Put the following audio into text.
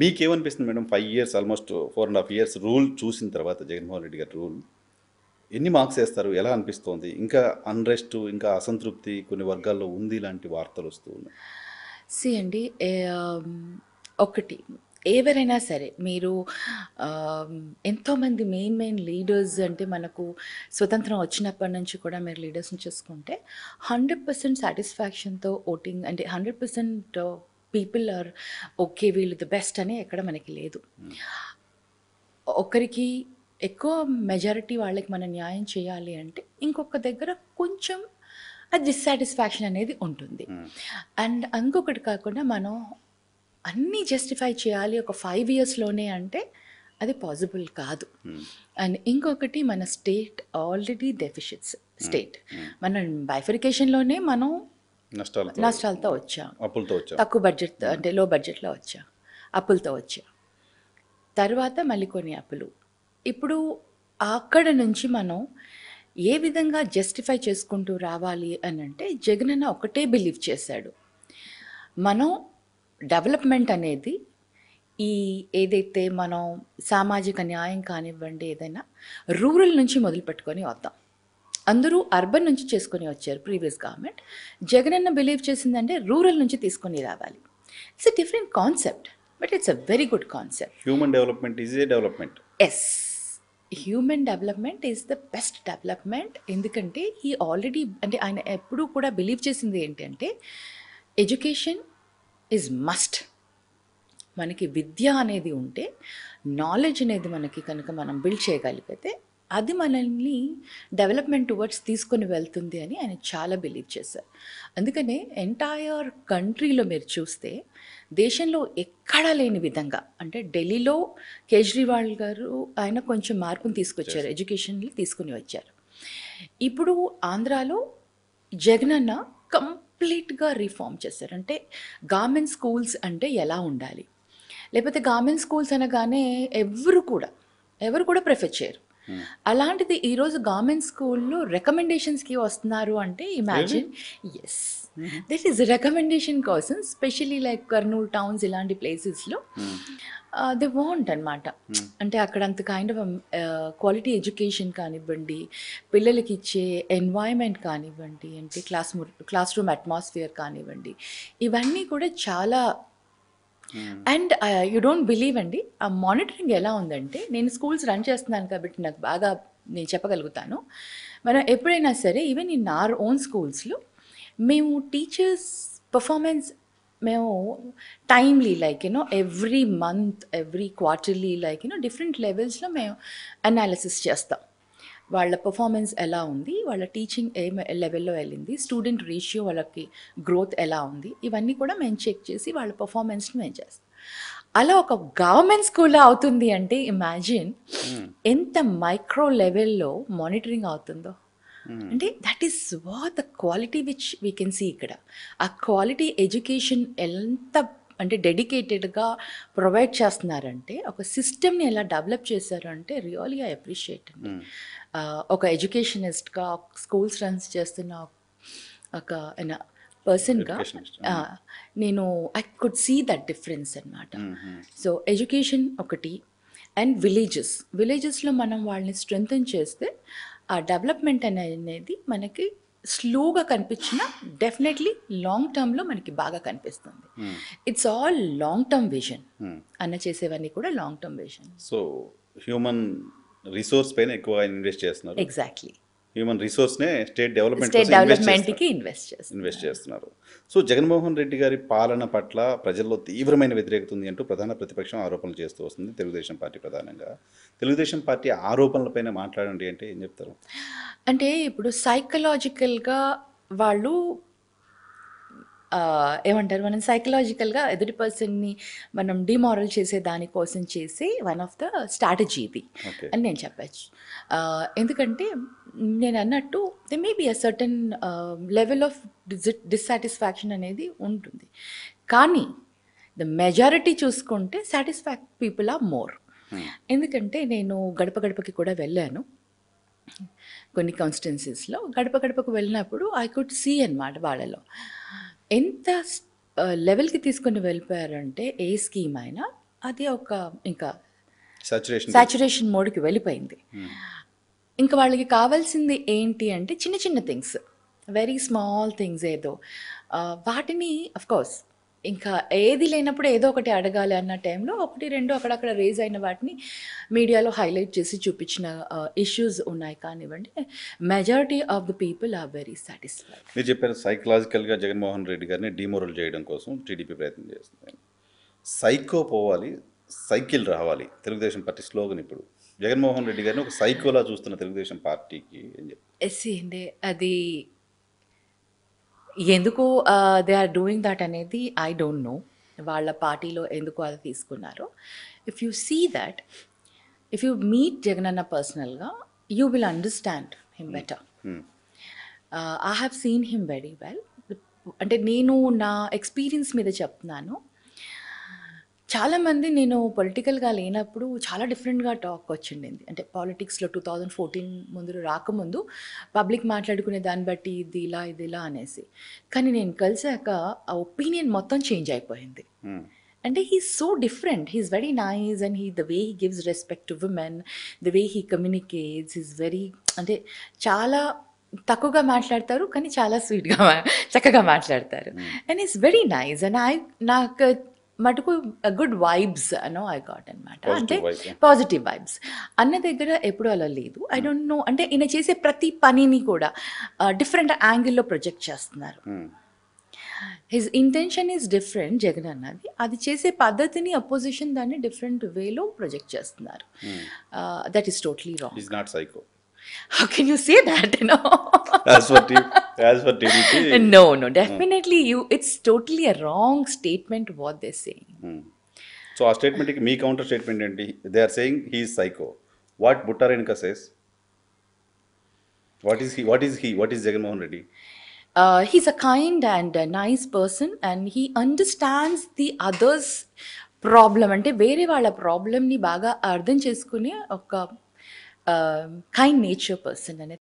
మీకేమనిపిస్తుంది madam 5 years almost 4.5 years rule చూసిన తర్వాత జగన్మోహన్ రెడ్డి గారి రూల్ ఎన్ని మార్క్స్ వేస్తారు? ఎలా అనిపిస్తోంది? ఇంకా అన్రెస్ట్, ఇంకా అసంతృప్తి కొన్ని వర్గాల్లో ఉంది ఇలాంటి వార్తలు వస్తూ ఉన్నాయి. సి అండి ఒకటి ఎవరైనా సరే మీరు ఎంతోమంది మెయిన్ లీడర్స్ అంటే మనకు స్వతంత్రం వచ్చినప్పటి నుంచి కూడా మీరు లీడర్స్ని చూసుకుంటే 100% సాటిస్ఫాక్షన్తో ఓటింగ్ అంటే 100% పీపుల్ ఆర్ ఓకే వీళ్ళు ది బెస్ట్ అని ఎక్కడ మనకి లేదు. ఒకరికి ఎక్కువ మెజారిటీ వాళ్ళకి మనం న్యాయం చేయాలి అంటే ఇంకొక దగ్గర కొంచెం ఆ డిస్సాటిస్ఫాక్షన్ అనేది ఉంటుంది. అండ్ ఇంకొకటి కాకుండా మనం అన్నీ జస్టిఫై చేయాలి ఒక 5 ఇయర్స్లోనే అంటే అది పాసిబుల్ కాదు. అండ్ ఇంకొకటి మన స్టేట్ ఆల్రెడీ డెఫిషిట్స్ స్టేట్. మనం బైఫరికేషన్లోనే మనం నష్టాలతో వచ్చాం, అప్పులతో వచ్చాం, తక్కువ బడ్జెట్ అంటే లో బడ్జెట్లో వచ్చాం, అప్పులతో వచ్చాం, తర్వాత మళ్ళీ కొన్ని అప్పులు. ఇప్పుడు అక్కడ నుంచి మనం ఏ విధంగా జస్టిఫై చేసుకుంటూ రావాలి అని అంటే జగనన్న ఒకటే బిలీవ్ చేశాడు, మనం డెవలప్మెంట్ అనేది ఏదైతే మనం సామాజిక న్యాయం కానివ్వండి ఏదైనా రూరల్ నుంచి మొదలు పెట్టుకొని వద్దాం. అందరూ అర్బన్ నుంచి చేసుకొని వచ్చారు ప్రీవియస్ గవర్నమెంట్. జగనన్న బిలీవ్ చేసిందంటే రూరల్ నుంచి తీసుకొని రావాలి. It's a different concept but it's a very good concept. Human development is a development. Yes, human development is the best development. ఎందుకంటే ఈ ఆల్రెడీ అంటే ఆయన ఎప్పుడూ కూడా బిలీవ్ చేసింది ఏంటంటే ఎడ్యుకేషన్ ఈజ్ మస్ట్. మనకి విద్య అనేది ఉంటే, నాలెడ్జ్ అనేది మనకి కనుక మనం బిల్డ్ చేయగలిగితే అది మనల్ని డెవలప్మెంట్ టువర్డ్స్ తీసుకొని వెళ్తుంది అని ఆయన చాలా బిలీవ్ చేశారు. అందుకనే ఎంటైర్ కంట్రీలో మీరు చూస్తే దేశంలో ఎక్కడా లేని విధంగా అంటే ఢిల్లీలో కేజ్రీవాల్ గారు ఆయన కొంచెం మార్పును తీసుకొచ్చారు, ఎడ్యుకేషన్లో తీసుకుని వచ్చారు. ఇప్పుడు ఆంధ్రాలో జగనన్న కంప్లీట్గా రిఫార్మ్ చేశారు. అంటే గవర్నమెంట్ స్కూల్స్ అంటే ఎలా ఉండాలి, లేకపోతే గవర్నమెంట్ స్కూల్స్ అనగానే ఎవరు కూడా ప్రిఫర్ చేయరు. అలాంటిది ఈరోజు గవర్నమెంట్ స్కూల్లో రికమెండేషన్స్కి వస్తున్నారు అంటే ఇమాజిన్. ఎస్, దిట్ ఈస్ రికమెండేషన్ కోసం స్పెషలీ లైక్ కర్నూలు టౌన్స్ ఇలాంటి ప్లేసెస్లో దే వాంట్ అనమాట. అంటే అక్కడ అంత కైండ్ ఆఫ్ క్వాలిటీ ఎడ్యుకేషన్ కానివ్వండి, పిల్లలకి ఇచ్చే ఎన్వైర్న్మెంట్ కానివ్వండి, అంటే క్లాస్ రూమ్ అట్మాస్ఫియర్ కానివ్వండి, ఇవన్నీ కూడా చాలా. అండ్ యూ డోంట్ బిలీవ్ అండి, ఆ మానిటరింగ్ ఎలా ఉందంటే నేను స్కూల్స్ రన్ చేస్తున్నాను కాబట్టి నాకు బాగా నేను చెప్పగలుగుతాను. మనం ఎప్పుడైనా సరే ఈవెన్ ఇన్ అవర్ ఓన్ స్కూల్స్లో మేము టీచర్స్ పర్ఫార్మెన్స్ మేము timely like every month every quarterly like different లెవెల్స్లో మేము అనాలిసిస్ చేస్తాం. వాళ్ళ పర్ఫార్మెన్స్ ఎలా ఉంది, వాళ్ళ టీచింగ్ ఏ లెవెల్లో వెళ్ళింది, స్టూడెంట్ రేషియో వాళ్ళకి గ్రోత్ ఎలా ఉంది, ఇవన్నీ కూడా మేము చెక్ చేసి వాళ్ళ పర్ఫార్మెన్స్ని మేము చేస్తాం. అలా ఒక గవర్నమెంట్ స్కూల్లో అవుతుంది అంటే ఇమాజిన్ ఎంత మైక్రో లెవెల్లో మానిటరింగ్ అవుతుందో. అంటే that is what the quality which we can see ఇక్కడ. ఆ క్వాలిటీ ఎడ్యుకేషన్ ఎంత అంటే డెడికేటెడ్గా ప్రొవైడ్ చేస్తున్నారంటే, ఒక సిస్టమ్ని ఎలా డెవలప్ చేశారు అంటే రియల్లీ ఐ అప్రిషియేట్ అండి. ఒక ఎడ్యుకేషనిస్ట్గా స్కూల్స్ రన్స్ చేస్తున్న ఒక పర్సన్గా నేను I could see that difference అనమాట. సో ఎడ్యుకేషన్ ఒకటి, అండ్ విలేజెస్లో మనం వాళ్ళని స్ట్రెంగ్తన్ చేస్తే ఆ డెవలప్మెంట్ అనేది మనకి స్లోగా కనిపించిన డెఫినెట్లీ లాంగ్ టర్మ్లో మనకి బాగా కనిపిస్తుంది. It's all long term vision. అన్న చేసేవన్నీ కూడా long term vision. So human resource పైన ఎక్కువ ఇన్వెస్ట్ చేస్తున్నారు. ఎగ్జాక్ట్లీ, హ్యూమన్ రిసోర్స్నే స్టేట్ డెవలప్మెంట్కి ఇన్వెస్ట్ చేస్తున్నారు. సో జగన్మోహన్ రెడ్డి గారి పాలన పట్ల ప్రజల్లో తీవ్రమైన వ్యతిరేకత ఉంది అంటూ ప్రధాన ప్రతిపక్షం ఆరోపణలు చేస్తూ వస్తుంది, తెలుగుదేశం పార్టీ ప్రధానంగా. తెలుగుదేశం పార్టీ ఆరోపణలపైన మాట్లాడండి అంటే ఏం చెప్తారు? అంటే ఇప్పుడు సైకలాజికల్గా వాళ్ళు ఏమంటారు, మనం సైకలాజికల్గా ఎదుటి పర్సన్ని మనం డిమారల్ చేసే దానికోసం చేసే వన్ ఆఫ్ ద స్ట్రాటజీ ఇది అని నేను చెప్పచ్చు. ఎందుకంటే నేను అన్నట్టు they may be a certain level of dissatisfaction అనేది ఉంటుంది, కానీ ద మెజారిటీ చూసుకుంటే సాటిస్ఫాక్ట్ పీపుల్ ఆర్ మోర్. ఎందుకంటే నేను గడప గడపకి కూడా వెళ్ళాను కొన్ని కాన్స్టిట్యున్సీస్లో. గడప గడపకు వెళ్ళినప్పుడు ఐ కుడ్ సీ అన్నమాట వాళ్ళలో ఎంత లెవెల్కి తీసుకొని వెళ్ళిపోయారంటే ఏ స్కీమ్ అయినా అది ఒక ఇంకా సాచురేషన్. సాచురేషన్ మోడ్కి వెళ్ళిపోయింది. ఇంకా వాళ్ళకి కావాల్సింది ఏంటి అంటే చిన్న చిన్న థింగ్స్, వెరీ స్మాల్ థింగ్స్ ఏదో వాటిని కోర్స్ ఇంకా ఏది లేనప్పుడు ఏదో ఒకటి అడగాలి అన్న టైంలో ఒకటి రెండు అక్కడక్కడ రేజ్ అయిన వాటిని మీడియాలో హైలైట్ చేసి చూపించిన ఇష్యూస్ ఉన్నాయి కానివ్వండి. Majority of the people are very satisfied. మీరు చెప్పారు సైకలాజికల్గా జగన్మోహన్ రెడ్డి గారిని డిమోరల్ చేయడం కోసం టీడీపీ ప్రయత్నం చేస్తుంది. సైకో పోవాలి, సైకిల్ రావాలి తెలుగుదేశం పార్టీ స్లోగన్. ఇప్పుడు జగన్మోహన్ రెడ్డి గారిని ఒక సైకోలా చూస్తున్న తెలుగుదేశం పార్టీకి ఏం చెప్తారు? ఎస్సీ అండి అది ఎందుకు దే ఆర్ డూయింగ్ దట్ అనేది ఐ డోంట్ నో. వాళ్ళ పార్టీలో ఎందుకు అది తీసుకున్నారో. If you see that, if you meet Jaganna పర్సనల్గా you will understand him better. I have seen him very well. అంటే నేను నా ఎక్స్పీరియన్స్ మీద చెప్తున్నాను. చాలామంది నేను పొలిటికల్గా లేనప్పుడు చాలా డిఫరెంట్గా టాక్ వచ్చిండింది. అంటే పాలిటిక్స్లో 2014 ముందు రాకముందు పబ్లిక్ మాట్లాడుకునే దాన్ని బట్టి ఇది ఇలా ఇది ఇలా అనేసి. కానీ నేను కలిసాక ఆ ఒపీనియన్ మొత్తం చేంజ్ అయిపోయింది. అంటే he's so different, he's very nice and the way he gives respect to women, the way he communicates is very, అంటే చాలా తక్కువగా మాట్లాడతారు కానీ చాలా స్వీట్గా చక్కగా మాట్లాడతారు. And is very nice and నాకు మటుకు గుడ్ వైబ్స్ అనో ఐ గాట్ అనమాట. అంటే పాజిటివ్ వైబ్స్ అన్న దగ్గర ఎప్పుడు అలా లేదు. ఐ డోంట్ నో, అంటే ఈయన చేసే ప్రతి పనిని కూడా డిఫరెంట్ యాంగిల్లో ప్రొజెక్ట్ చేస్తున్నారు. His intention is different Jagan అన్నది, అది చేసే పద్ధతిని అపోజిషన్ దాన్ని డిఫరెంట్ వేలో ప్రొజెక్ట్ చేస్తున్నారు. That is totally wrong. Is not psycho. How can you say that? As for TDP. No, definitely it's totally a wrong statement what they're saying. So our statement, me counter statement, they are saying he is psycho. What Butta Renuka says? What is he? What is Jagan Mohan Reddy? He's a kind and a nice person and he understands the others' problem. అంటే వేరే వాళ్ళ ప్రాబ్లమ్ని బాగా అర్థం చేసుకునే ఒక kind nature person అనేది